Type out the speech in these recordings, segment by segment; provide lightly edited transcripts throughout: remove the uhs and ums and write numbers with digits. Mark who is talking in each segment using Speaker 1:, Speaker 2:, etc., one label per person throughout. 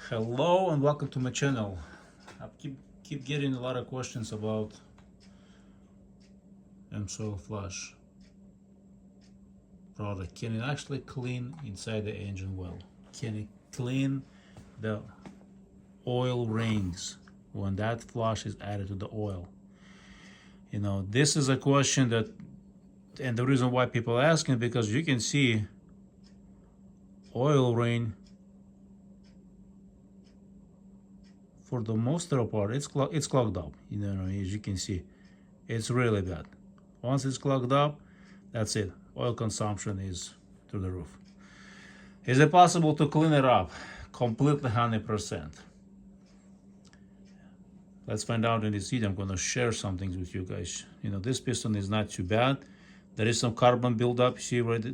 Speaker 1: Hello and welcome to my channel. I keep getting a lot of questions about amsoil flush product. Can it actually clean inside the engine well? Can it clean the oil rings when that flush is added to the oil? You know, this is a question that, and the reason why people are asking, because you can see oil ring, for the most part, it's clogged up. You know, as you can see, it's really bad. Once it's clogged up, that's it. Oil consumption is through the roof. Is it possible to clean it up completely 100%? Let's find out in this video. I'm going to share some things with you guys. You know, this piston is not too bad. There is some carbon buildup. See right,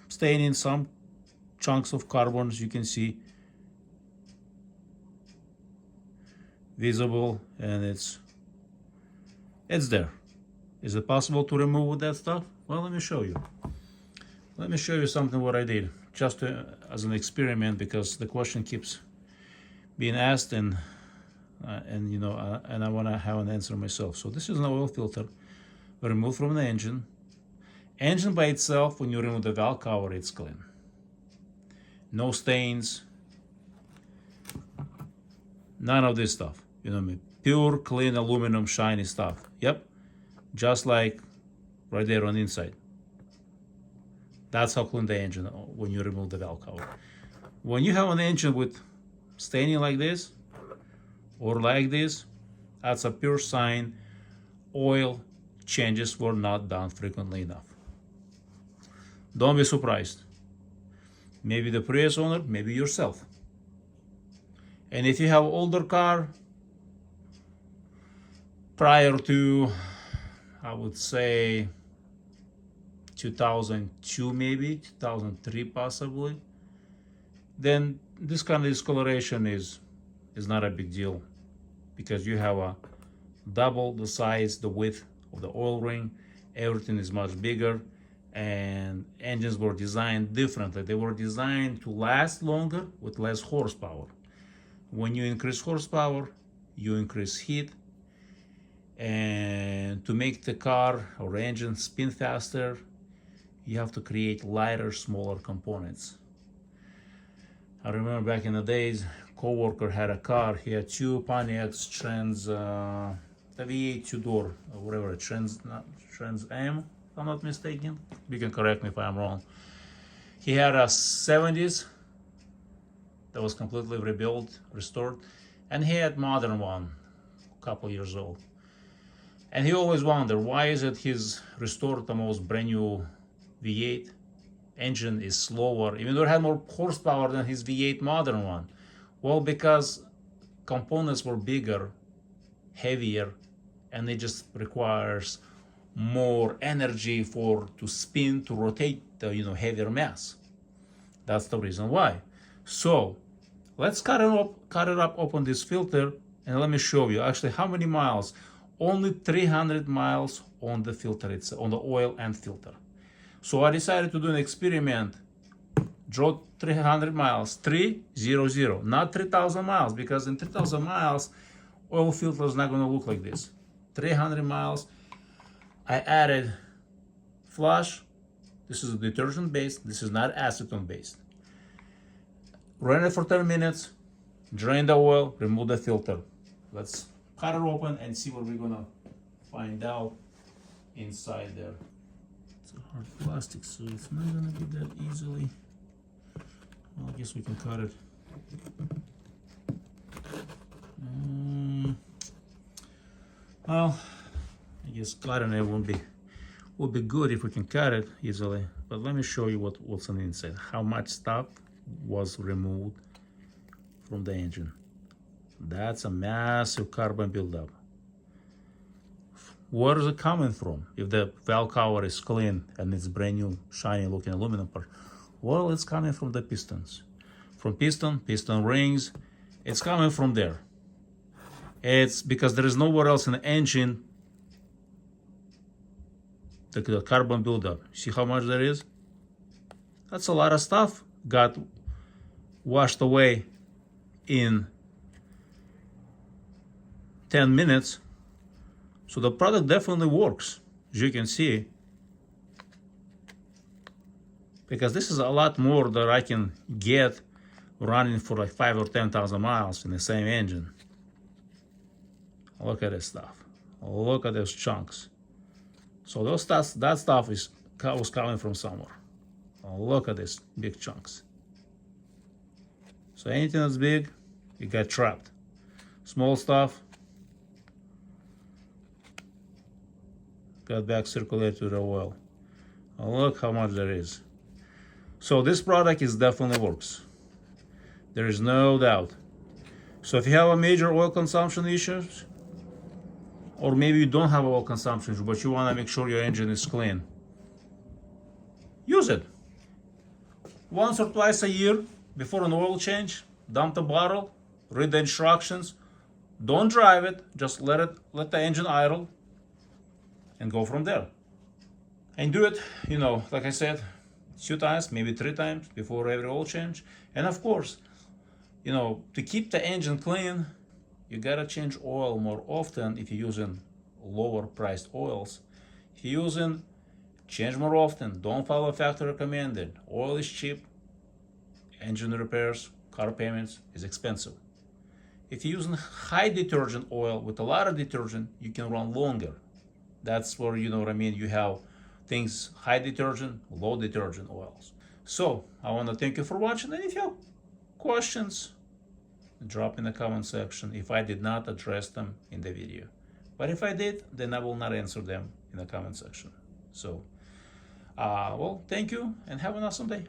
Speaker 1: staining some chunks of carbon, as you can see, visible, and it's there. Is it possible to remove that stuff? Well, let me show you. Let me show you something what I did, just as an experiment, because the question keeps being asked, and you know, and I want to have an answer myself. So this is an oil filter removed from the engine. Engine by itself, when you remove the valve cover, it's clean. No stains, none of this stuff. You know what I mean? Pure, clean aluminum, shiny stuff. Yep, just like right there on the inside. That's how clean the engine when you remove the valve cover. When you have an engine with staining like this or like this, that's a pure sign oil changes were not done frequently enough. Don't be surprised. Maybe the previous owner, maybe yourself. And if you have older car, prior to, I would say, 2002 maybe, 2003 possibly, then this kind of discoloration is not a big deal, because you have a double the size, the width of the oil ring, everything is much bigger, and engines were designed differently. They were designed to last longer with less horsepower. When you increase horsepower, you increase heat, and to make the car or engine spin faster, you have to create lighter, smaller components. I remember back in the days, co-worker had a car. He had two Pontiacs Trans, the V8 two-door, or whatever, Trans Am, if I'm not mistaken. You can correct me if I'm wrong. He had a 70s that was completely rebuilt, restored, and he had modern one, a couple years old. And he always wondered, why is it his restored, the most brand new V8 engine is slower, even though it had more horsepower than his V8 modern one? Well, because components were bigger, heavier, and it just requires more energy to spin, to rotate the heavier mass. That's the reason why. So let's cut it up, open this filter, and let me show you actually how many miles. Only 300 miles on the filter itself, on the oil and filter. So I decided to do an experiment. Draw 300 miles, 300, not 3,000 miles, because in 3,000 miles, oil filter is not going to look like this. 300 miles. I added flush. This is detergent based. This is not acetone based. Ran it for 10 minutes. Drain the oil. Remove the filter. Let's cut it open and see what we're gonna find out inside there. It's a hard plastic, so it's not gonna be that easily. Well, I guess we can cut it. Well, I guess cutting it would be good if we can cut it easily. But let me show you what's on the inside. How much stuff was removed from the engine. That's a massive carbon buildup. Where is it coming from? If the valve cover is clean and it's brand new, shiny looking aluminum part, well, it's coming from the pistons. From piston rings, it's coming from there. It's because there is nowhere else in the engine the carbon buildup. See how much there is? That's a lot of stuff got washed away in 10 minutes. So the product definitely works, as you can see, because this is a lot more that I can get running for like 5 or 10,000 miles in the same engine. Look at this stuff. Look at those chunks. So that stuff was coming from somewhere. Look at these big chunks. So anything that's big, you get trapped. Small stuff got back circulated to the oil. Look how much there is. So this product definitely works. There is no doubt. So if you have a major oil consumption issues, or maybe you don't have oil consumption, but you want to make sure your engine is clean, use it. Once or twice a year before an oil change, dump the bottle, read the instructions. Don't drive it, just let the engine idle and go from there. And do it, like I said, 2 times, maybe 3 times before every oil change. And of course, to keep the engine clean, you gotta change oil more often if you're using lower priced oils. If you're using, change more often. Don't follow factory recommended. Oil is cheap. Engine repairs, car payments is expensive. If you're using high detergent oil with a lot of detergent, you can run longer. That's where, you have things high detergent, low detergent oils. So I want to thank you for watching, and if you have questions, drop in the comment section if I did not address them in the video. But if I did, then I will not answer them in the comment section. So, well, thank you and have an awesome day.